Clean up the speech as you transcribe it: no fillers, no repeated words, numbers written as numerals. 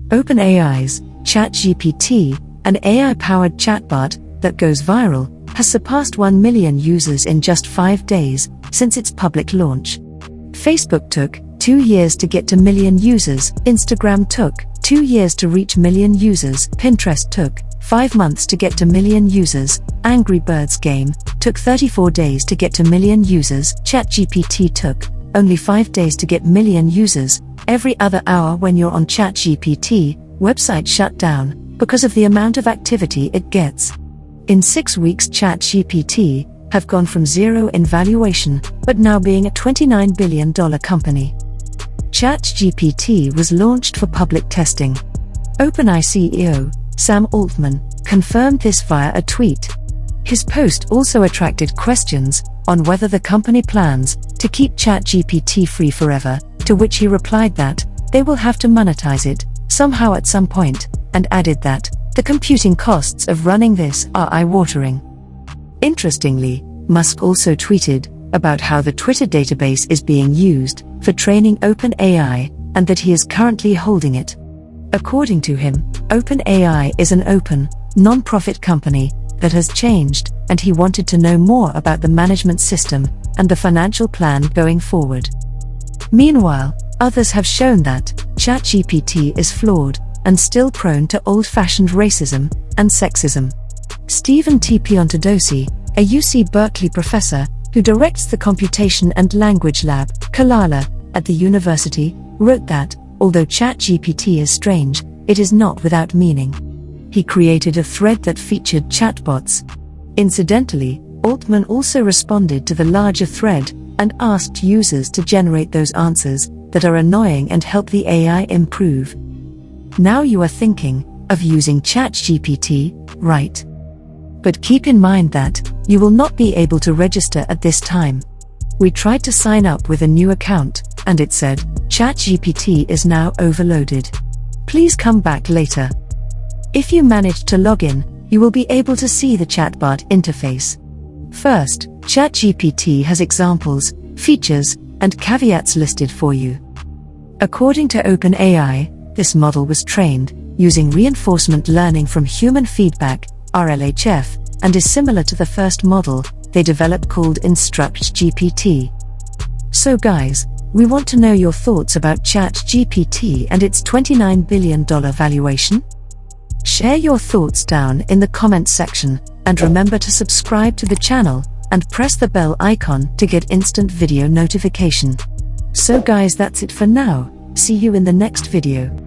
OpenAI's ChatGPT, an AI-powered chatbot that goes viral, has surpassed 1 million users in just 5 days since its public launch. Facebook took 2 years to get to million users, Instagram took 2 years to reach million users, Pinterest took 5 months to get to million users, Angry Birds game took 34 days to get to million users, ChatGPT took only 5 days to get million users. Every other hour when you're on ChatGPT, website shut down because of the amount of activity it gets. In 6 weeks, ChatGPT have gone from zero in valuation, but now being a $29 billion company. ChatGPT was launched for public testing. OpenAI CEO Sam Altman confirmed this via a tweet. His post also attracted questions on whether the company plans to keep ChatGPT free forever, to which he replied that they will have to monetize it somehow at some point, and added that the computing costs of running this are eye-watering. Interestingly, Musk also tweeted about how the Twitter database is being used for training OpenAI, and that he is currently holding it. According to him, OpenAI is an open, non-profit company that has changed, and he wanted to know more about the management system and the financial plan going forward. Meanwhile, others have shown that ChatGPT is flawed and still prone to old-fashioned racism and sexism. Stephen T. Piantadosi, a UC Berkeley professor who directs the Computation and Language Lab, Kalala, at the university, wrote that, although ChatGPT is strange, it is not without meaning. He created a thread that featured chatbots. Incidentally, Altman also responded to the larger thread and asked users to generate those answers that are annoying and help the AI improve. Now you are thinking of using ChatGPT, right? But keep in mind that you will not be able to register at this time. We tried to sign up with a new account, and it said, ChatGPT is now overloaded. Please come back later. If you manage to log in, you will be able to see the chatbot interface. First, ChatGPT has examples, features, and caveats listed for you. According to OpenAI, this model was trained using reinforcement learning from human feedback, RLHF, and is similar to the first model they developed called InstructGPT. So guys, we want to know your thoughts about ChatGPT and its $29 billion valuation. Share your thoughts down in the comments section, and remember to subscribe to the channel and press the bell icon to get instant video notification. So guys, that's it for now. See you in the next video.